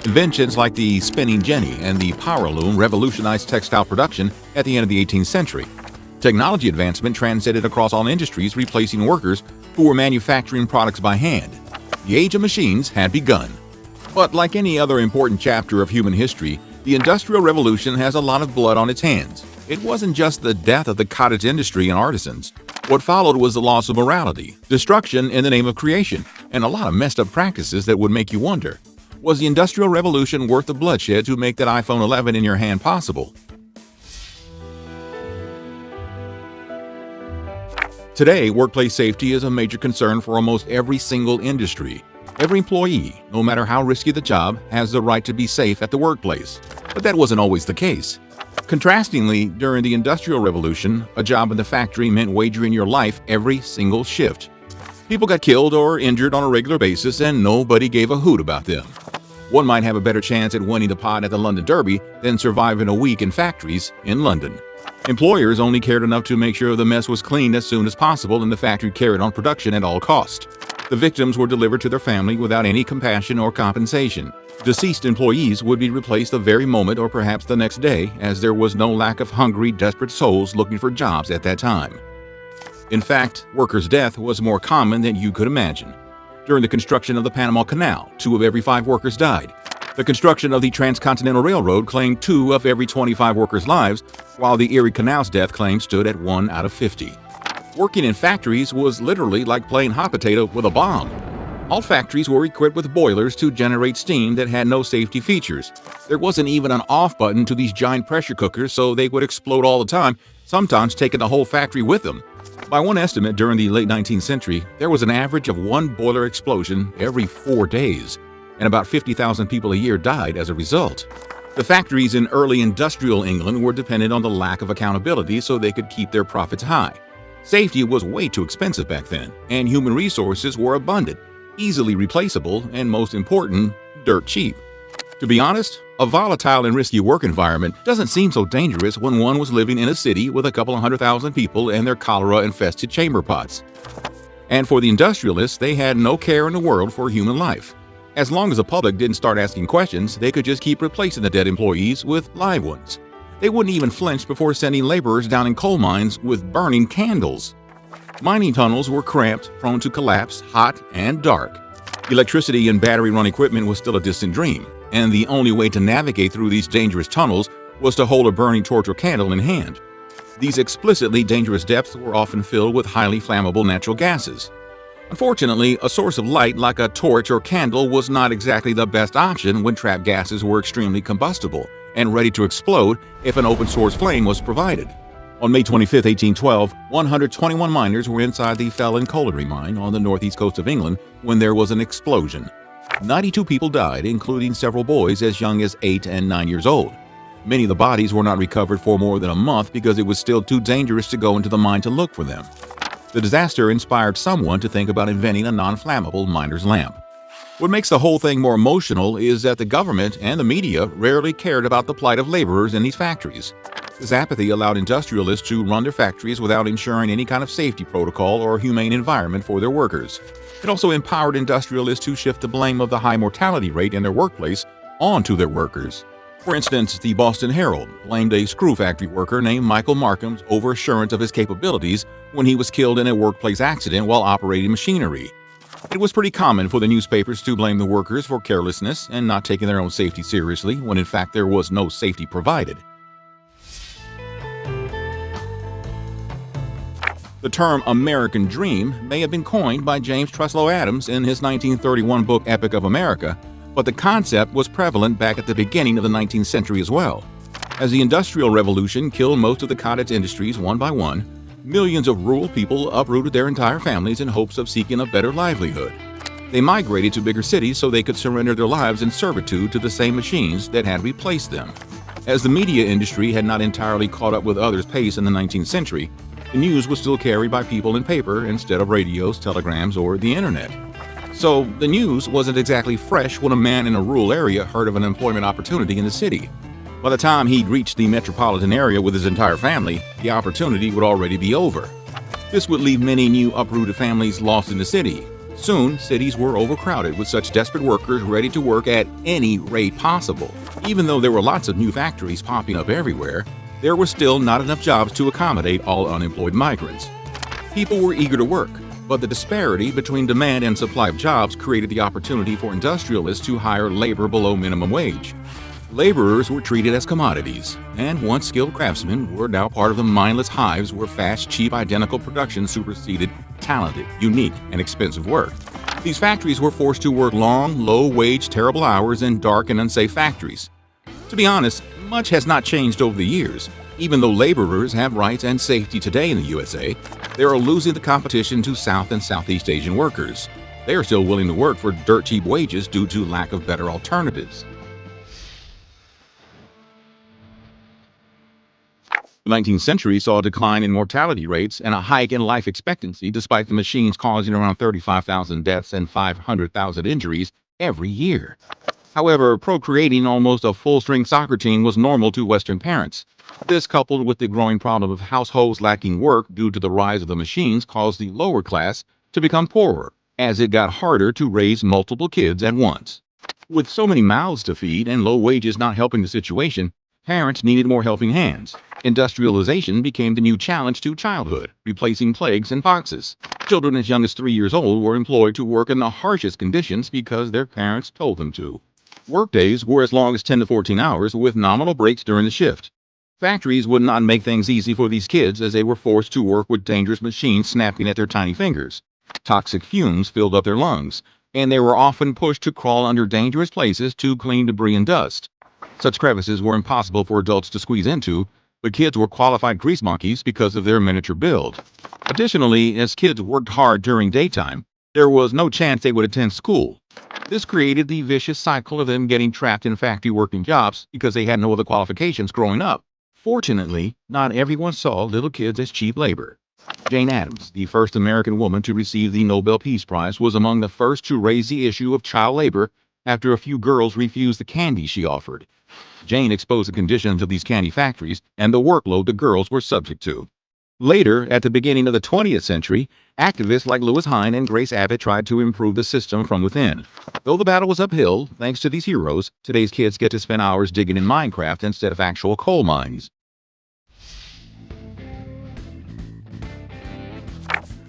Inventions like the spinning jenny and the power loom revolutionized textile production at the end of the 18th century. Technology advancement transcended across all industries, replacing workers who were manufacturing products by hand. The age of machines had begun. But like any other important chapter of human history, the Industrial Revolution has a lot of blood on its hands. It wasn't just the death of the cottage industry and artisans. What followed was the loss of morality, destruction in the name of creation, and a lot of messed up practices that would make you wonder, was the Industrial Revolution worth the bloodshed to make that iPhone 11 in your hand possible? Today, workplace safety is a major concern for almost every single industry. Every employee, no matter how risky the job, has the right to be safe at the workplace. But that wasn't always the case. Contrastingly, during the Industrial Revolution, a job in the factory meant wagering your life every single shift. People got killed or injured on a regular basis, and nobody gave a hoot about them. One might have a better chance at winning the pot at the London Derby than surviving a week in factories in London. Employers only cared enough to make sure the mess was cleaned as soon as possible and the factory carried on production at all costs. The victims were delivered to their family without any compassion or compensation. Deceased employees would be replaced the very moment or perhaps the next day, as there was no lack of hungry, desperate souls looking for jobs at that time. In fact, workers' death was more common than you could imagine. During the construction of the Panama Canal, 2 of every 5 workers died. The construction of the Transcontinental Railroad claimed 2 of every 25 workers' lives, while the Erie Canal's death claim stood at 1 out of 50. Working in factories was literally like playing hot potato with a bomb. All factories were equipped with boilers to generate steam that had no safety features. There wasn't even an off button to these giant pressure cookers, so they would explode all the time, sometimes taking the whole factory with them. By one estimate, during the late 19th century, there was an average of 1 boiler explosion every 4 days, and about 50,000 people a year died as a result. The factories in early industrial England were dependent on the lack of accountability so they could keep their profits high. Safety was way too expensive back then, and human resources were abundant, easily replaceable, and most important, dirt cheap. To be honest, a volatile and risky work environment doesn't seem so dangerous when one was living in a city with a couple of 100,000 people and their cholera-infested chamber pots. And for the industrialists, they had no care in the world for human life. As long as the public didn't start asking questions, they could just keep replacing the dead employees with live ones. They wouldn't even flinch before sending laborers down in coal mines with burning candles. Mining tunnels were cramped, prone to collapse, hot, and dark. Electricity and battery-run equipment was still a distant dream, and the only way to navigate through these dangerous tunnels was to hold a burning torch or candle in hand. These explicitly dangerous depths were often filled with highly flammable natural gases. Unfortunately, a source of light like a torch or candle was not exactly the best option when trapped gases were extremely combustible and ready to explode if an open-source flame was provided. On May 25, 1812, 121 miners were inside the Felon Colliery mine on the northeast coast of England when there was an explosion. 92 people died, including several boys as young as 8 and 9 years old. Many of the bodies were not recovered for more than a month because it was still too dangerous to go into the mine to look for them. The disaster inspired someone to think about inventing a non-flammable miner's lamp. What makes the whole thing more emotional is that the government and the media rarely cared about the plight of laborers in these factories. This apathy allowed industrialists to run their factories without ensuring any kind of safety protocol or humane environment for their workers. It also empowered industrialists to shift the blame of the high mortality rate in their workplace onto their workers. For instance, the Boston Herald blamed a screw factory worker named Michael Markham's overassurance of his capabilities when he was killed in a workplace accident while operating machinery. It was pretty common for the newspapers to blame the workers for carelessness and not taking their own safety seriously when in fact there was no safety provided. The term American Dream may have been coined by James Truslow Adams in his 1931 book Epic of America, but the concept was prevalent back at the beginning of the 19th century as well. As the Industrial Revolution killed most of the cottage industries one by one, millions of rural people uprooted their entire families in hopes of seeking a better livelihood. They migrated to bigger cities so they could surrender their lives in servitude to the same machines that had replaced them. As the media industry had not entirely caught up with others' pace in the 19th century, the news was still carried by people in paper instead of radios, telegrams, or the internet. So the news wasn't exactly fresh when a man in a rural area heard of an employment opportunity in the city. By the time he'd reached the metropolitan area with his entire family, the opportunity would already be over. This would leave many new uprooted families lost in the city. Soon, cities were overcrowded with such desperate workers ready to work at any rate possible. Even though there were lots of new factories popping up everywhere, there were still not enough jobs to accommodate all unemployed migrants. People were eager to work, but the disparity between demand and supply of jobs created the opportunity for industrialists to hire labor below minimum wage. Laborers were treated as commodities, and once skilled craftsmen were now part of the mindless hives where fast, cheap, identical production superseded talented, unique, and expensive work. These factories were forced to work long, low-wage, terrible hours in dark and unsafe factories. To be honest, much has not changed over the years. Even though laborers have rights and safety today in the USA, they are losing the competition to South and Southeast Asian workers. They are still willing to work for dirt-cheap wages due to lack of better alternatives. The 19th century saw a decline in mortality rates and a hike in life expectancy despite the machines causing around 35,000 deaths and 500,000 injuries every year. However, procreating almost a full-strength soccer team was normal to Western parents. This, coupled with the growing problem of households lacking work due to the rise of the machines, caused the lower class to become poorer, as it got harder to raise multiple kids at once. With so many mouths to feed and low wages not helping the situation, parents needed more helping hands. Industrialization became the new challenge to childhood, replacing plagues and foxes. Children as young as 3 years old were employed to work in the harshest conditions because their parents told them to. Workdays were as long as 10 to 14 hours with nominal breaks during the shift. Factories would not make things easy for these kids as they were forced to work with dangerous machines snapping at their tiny fingers. Toxic fumes filled up their lungs, and they were often pushed to crawl under dangerous places to clean debris and dust. Such crevices were impossible for adults to squeeze into, but kids were qualified grease monkeys because of their miniature build. Additionally, as kids worked hard during daytime, there was no chance they would attend school. This created the vicious cycle of them getting trapped in factory working jobs because they had no other qualifications growing up. Fortunately, not everyone saw little kids as cheap labor. Jane Addams, the first American woman to receive the Nobel Peace Prize, was among the first to raise the issue of child labor after a few girls refused the candy she offered. Jane exposed the conditions of these candy factories and the workload the girls were subject to. Later, at the beginning of the 20th century, activists like Lewis Hine and Grace Abbott tried to improve the system from within. Though the battle was uphill, thanks to these heroes, today's kids get to spend hours digging in Minecraft instead of actual coal mines.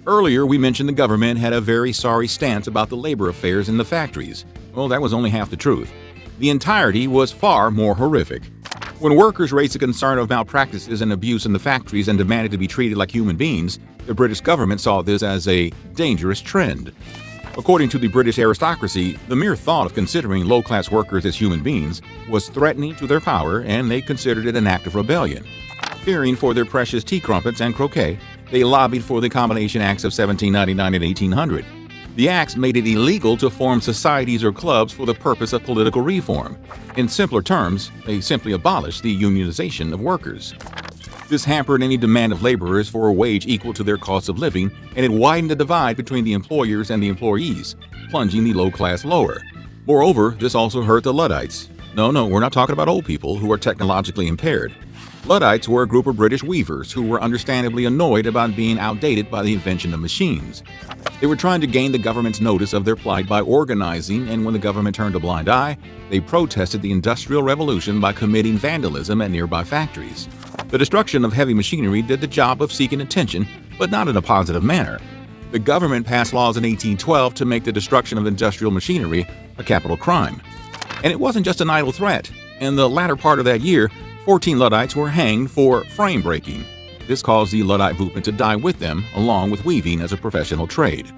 Earlier, we mentioned the government had a very sorry stance about the labor affairs in the factories. Well, that was only half the truth. The entirety was far more horrific. When workers raised the concern of malpractices and abuse in the factories and demanded to be treated like human beings, the British government saw this as a dangerous trend. According to the British aristocracy, the mere thought of considering low-class workers as human beings was threatening to their power, and they considered it an act of rebellion. Fearing for their precious tea crumpets and croquet, they lobbied for the Combination Acts of 1799 and 1800. The acts made it illegal to form societies or clubs for the purpose of political reform. In simpler terms, they simply abolished the unionization of workers. This hampered any demand of laborers for a wage equal to their cost of living, and it widened the divide between the employers and the employees, plunging the low class lower. Moreover, this also hurt the Luddites. No, we're not talking about old people who are technologically impaired. Luddites were a group of British weavers who were understandably annoyed about being outdated by the invention of machines. They were trying to gain the government's notice of their plight by organizing, and when the government turned a blind eye, they protested the Industrial Revolution by committing vandalism at nearby factories. The destruction of heavy machinery did the job of seeking attention, but not in a positive manner. The government passed laws in 1812 to make the destruction of industrial machinery a capital crime. And it wasn't just an idle threat. In the latter part of that year, 14 Luddites were hanged for frame breaking. This caused the Luddite movement to die with them, along with weaving as a professional trade.